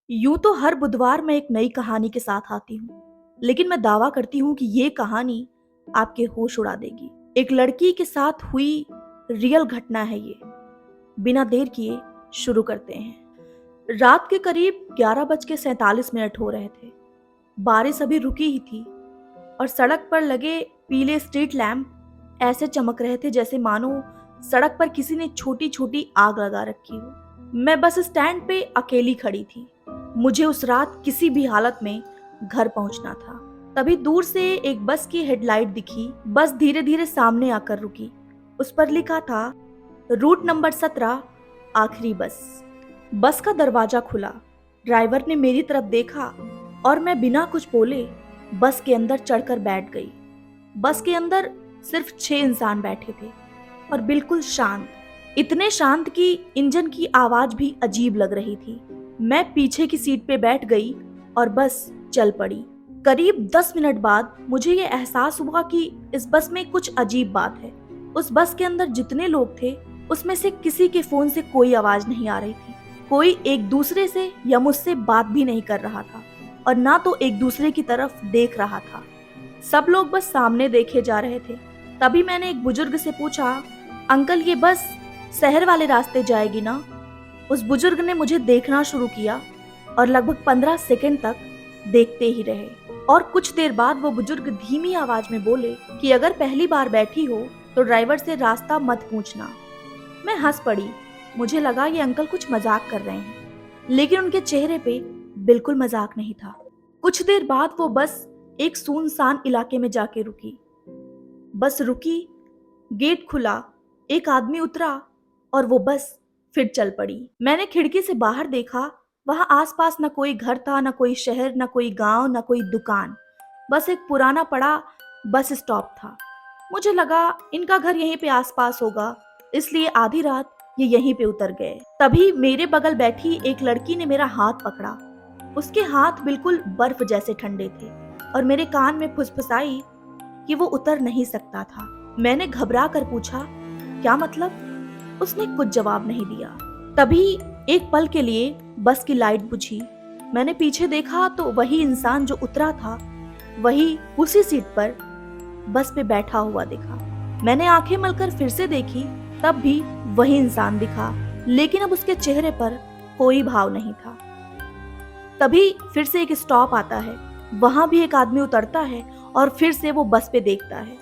यूं तो हर बुधवार मैं एक नई कहानी के साथ आती हूँ, लेकिन मैं दावा करती हूँ कि ये कहानी आपके होश उड़ा देगी। एक लड़की के साथ हुई रियल घटना है ये। बिना देर किए शुरू करते हैं। रात के करीब 11:47 हो रहे थे। बारिश अभी रुकी ही थी और सड़क पर लगे पीले स्ट्रीट लैंप ऐसे चमक रहे थे जैसे मानो सड़क पर किसी ने छोटी छोटी आग लगा रखी हो। मैं बस स्टैंड पे अकेली खड़ी थी। मुझे उस रात किसी भी हालत में घर पहुंचना था। तभी दूर से एक बस की हेडलाइट दिखी। बस धीरे धीरे सामने आकर रुकी। उस पर लिखा था रूट नंबर 17, आखिरी बस। बस का दरवाजा खुला। ड्राइवर ने मेरी तरफ देखा और मैं बिना कुछ बोले बस के अंदर चढ़कर बैठ गई। बस के अंदर सिर्फ 6 इंसान बैठे थे और बिल्कुल शांत। इतने शांत कि इंजन की आवाज भी अजीब लग रही थी। मैं पीछे की सीट पे बैठ गई और बस चल पड़ी। करीब 10 मिनट बाद मुझे ये एहसास हुआ कि इस बस में कुछ अजीब बात है। उस बस के अंदर जितने लोग थे उसमें से किसी के फोन से कोई आवाज नहीं आ रही थी। कोई एक दूसरे से या मुझसे बात भी नहीं कर रहा था और ना तो एक दूसरे की तरफ देख रहा था। सब लोग बस सामने देखे जा रहे थे। तभी मैंने एक बुजुर्ग से पूछा, अंकल ये बस शहर वाले रास्ते जाएगी ना? उस बुजुर्ग ने मुझे देखना शुरू किया और लगभग 15 सेकंड तक देखते ही रहे। और कुछ देर बाद वो बुजुर्ग धीमी आवाज में बोले कि अगर पहली बार बैठी हो तो ड्राइवर से रास्ता मत पूछना। मैं हंस पड़ी। मुझे लगा ये अंकल कुछ मजाक कर रहे हैं, लेकिन उनके चेहरे पे बिल्कुल मजाक नहीं था। कुछ देर बाद वो बस एक सुनसान इलाके में जाके रुकी। बस रुकी, गेट खुला, एक आदमी उतरा और वो बस फिर चल पड़ी। मैंने खिड़की से बाहर देखा। वहां आसपास न कोई घर था, न कोई शहर, न कोई गांव, न कोई दुकान। बस एक पुराना पड़ा बस स्टॉप था। मुझे लगा इनका घर यहीं पे आसपास होगा, इसलिए आधी रात ये यहीं पे उतर गए। तभी मेरे बगल बैठी एक लड़की ने मेरा हाथ पकड़ा। उसके हाथ बिल्कुल बर्फ जैसे ठंडे थे और मेरे कान में फुसफुसाई कि वो उतर नहीं सकता था। मैंने घबरा कर पूछा, क्या मतलब? उसने कुछ जवाब नहीं दिया। तभी एक पल के लिए बस की लाइट बुझी। मैंने पीछे देखा तो वही इंसान जो उतरा था, वही उसी सीट पर बस पे बैठा हुआ दिखा। मैंने आंखें मलकर फिर से देखी, तब भी वही इंसान दिखा, लेकिन अब उसके चेहरे पर कोई भाव नहीं था। तभी फिर से एक स्टॉप आता है। वहां भी एक आदमी उतरता है और फिर से वो बस पे देखता है।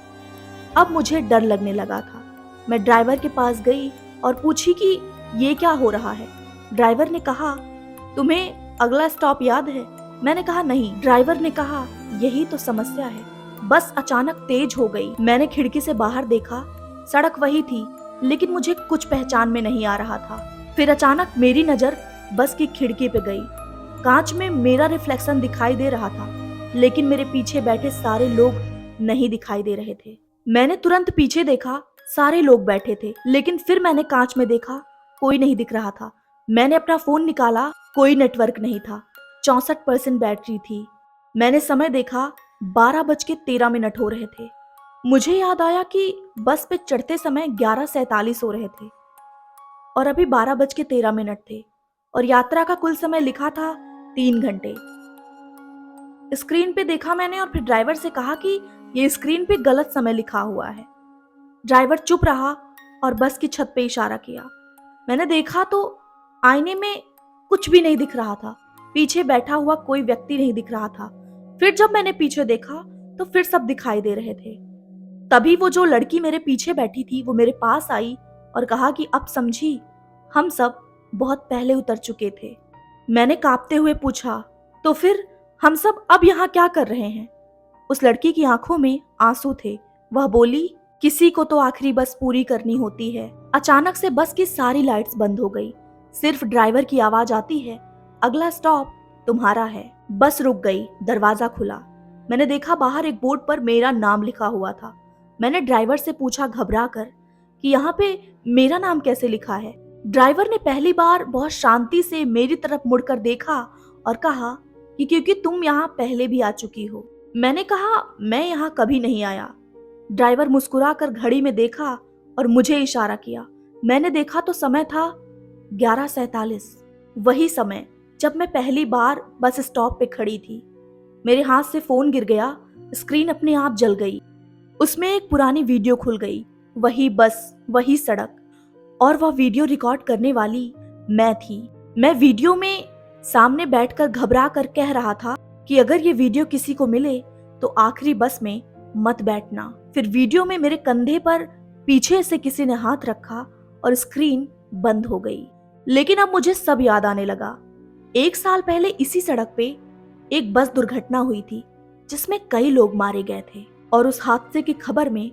अब मुझे डर लगने लगा था। मैं ड्राइवर के पास गई और पूछी कि ये क्या हो रहा है। ड्राइवर ने कहा, तुम्हें अगला स्टॉप याद है? मैंने कहा नहीं। ड्राइवर ने कहा, यही तो समस्या है। बस अचानक तेज हो गई। मैंने खिड़की से बाहर देखा। सड़क वही थी, लेकिन मुझे कुछ पहचान में नहीं आ रहा था। फिर अचानक मेरी नजर बस की खिड़की पे गई। कांच में मेरा रिफ्लेक्शन दिखाई दे रहा था, लेकिन मेरे पीछे बैठे सारे लोग नहीं दिखाई दे रहे थे। मैंने तुरंत पीछे देखा, सारे लोग बैठे थे, लेकिन फिर मैंने कांच में देखा, कोई नहीं दिख रहा था। मैंने अपना फोन निकाला, कोई नेटवर्क नहीं था। 64% बैटरी थी। मैंने समय देखा, 12:13 हो रहे थे। मुझे याद आया कि बस पे चढ़ते समय 11:47 हो रहे थे और अभी 12:13 थे और यात्रा का कुल समय लिखा था 3 घंटे। स्क्रीन पे देखा मैंने और फिर ड्राइवर से कहा कि ये स्क्रीन पे गलत समय लिखा हुआ है। ड्राइवर चुप रहा और बस की छत पे इशारा किया। मैंने देखा तो आईने में कुछ भी नहीं दिख रहा था। पीछे बैठा हुआ कोई व्यक्ति नहीं दिख रहा था। फिर जब मैंने पीछे देखा तो फिर सब दिखाई दे रहे थे। तभी वो जो लड़की मेरे पीछे बैठी थी वो मेरे पास आई और कहा कि अब समझी, हम सब बहुत पहले उतर चुके थे। मैंने कांपते हुए पूछा, तो फिर हम सब अब यहाँ क्या कर रहे हैं? उस लड़की की आंखों में आंसू थे। वह बोली, किसी को तो आखिरी बस पूरी करनी होती है। अचानक से बस की सारी लाइट्स बंद हो गई। सिर्फ ड्राइवर की आवाज आती है, अगला स्टॉप तुम्हारा है। बस रुक गई, दरवाजा खुला। मैंने देखा बाहर एक बोर्ड पर मेरा नाम लिखा हुआ था। मैंने ड्राइवर से पूछा घबरा कर कि यहाँ पे मेरा नाम कैसे लिखा है। ड्राइवर ने पहली बार बहुत शांति से मेरी तरफ मुड़कर देखा और कहा कि क्योंकि तुम यहाँ पहले भी आ चुकी हो। मैंने कहा, मैं यहाँ कभी नहीं आया। ड्राइवर मुस्कुराकर घड़ी में देखा और मुझे इशारा किया। मैंने देखा तो समय था 11:47। वही समय जब मैं पहली बार बस स्टॉप पे खड़ी थी, मेरे हाथ से फोन गिर गया, स्क्रीन अपने आप जल गई। उसमें एक पुरानी वीडियो खुल गई, वही बस, वही सड़क, और वह वीडियो रिकॉर्ड करने वाली मैं थी। मैं वीडियो में सामने बैठकर घबरा कर कह रहा था कि अगर ये वीडियो किसी को मिले तो आखिरी बस में मत बैठना। फिर वीडियो में मेरे कंधे पर पीछे से किसी ने हाथ रखा और स्क्रीन बंद हो गई। लेकिन अब मुझे सब याद आने लगा। 1 साल पहले इसी सड़क पे एक बस दुर्घटना हुई थी जिसमें कई लोग मारे गए थे, और उस हादसे की खबर में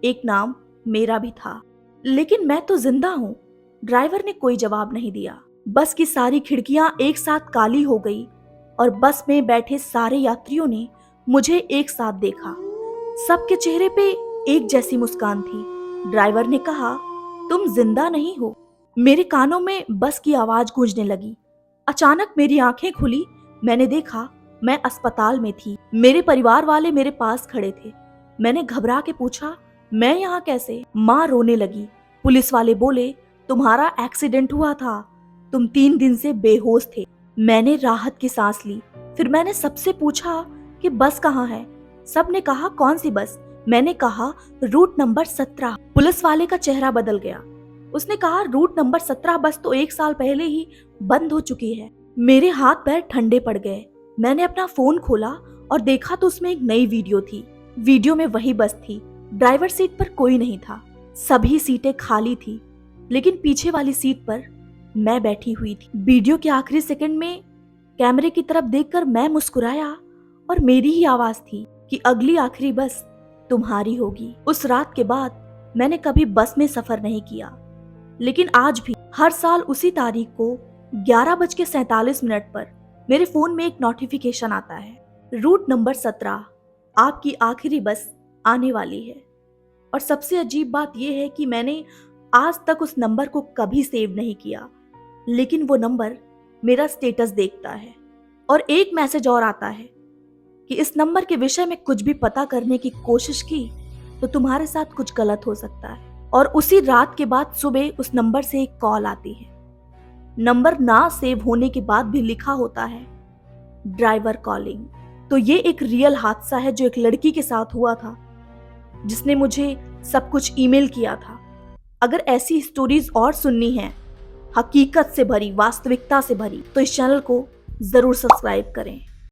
एक नाम मेरा भी था। लेकिन मैं तो जिंदा हूं। ड्राइवर ने कोई जवाब नहीं दिया। बस की सारी खिड़कियां एक साथ काली हो गई और बस में बैठे सारे यात्रियों ने मुझे एक साथ देखा। सबके चेहरे पे एक जैसी मुस्कान थी। ड्राइवर ने कहा, तुम जिंदा नहीं हो। मेरे कानों में बस की आवाज गूंजने लगी। अचानक मेरी आंखें खुली। मैंने देखा मैं अस्पताल में थी। मेरे परिवार वाले मेरे पास खड़े थे। मैंने घबरा के पूछा, मैं यहाँ कैसे? माँ रोने लगी। पुलिस वाले बोले, तुम्हारा एक्सीडेंट हुआ था, तुम 3 दिन से बेहोश थे। मैंने राहत की सांस ली। फिर मैंने सबसे पूछा कि बस कहाँ है? सब ने कहा, कौन सी बस? मैंने कहा, रूट नंबर 17। पुलिस वाले का चेहरा बदल गया। उसने कहा, रूट नंबर 17 बस तो 1 साल पहले ही बंद हो चुकी है। मेरे हाथ पैर ठंडे पड़ गए। मैंने अपना फोन खोला और देखा तो उसमें एक नई वीडियो थी। वीडियो में वही बस थी। ड्राइवर सीट पर कोई नहीं था, सभी सीटें खाली थी, लेकिन पीछे वाली सीट पर मैं बैठी हुई थी। वीडियो के आखिरी सेकंड में कैमरे की तरफ देखकर मैं मुस्कुराया और मेरी ही आवाज थी कि अगली आखिरी बस तुम्हारी होगी। उस रात के बाद मैंने कभी बस में सफर नहीं किया, लेकिन आज भी हर साल उसी तारीख को 11:47 पर मेरे फोन में एक नोटिफिकेशन आता है, रूट नंबर 17, आपकी आखिरी बस आने वाली है। और सबसे अजीब बात यह है कि मैंने आज तक उस नंबर को कभी सेव नहीं किया, लेकिन वो नंबर मेरा स्टेटस देखता है। और एक मैसेज और आता है कि इस नंबर के विषय में कुछ भी पता करने की कोशिश की तो तुम्हारे साथ कुछ गलत हो सकता है। और उसी रात के बाद सुबह उस नंबर से एक कॉल आती है। नंबर ना सेव होने के बाद भी लिखा होता है, ड्राइवर कॉलिंग। तो ये एक रियल हादसा है जो एक लड़की के साथ हुआ था, जिसने मुझे सब कुछ ईमेल किया था। अगर ऐसी स्टोरीज और सुननी है, हकीकत से भरी, वास्तविकता से भरी, तो इस चैनल को जरूर सब्सक्राइब करें।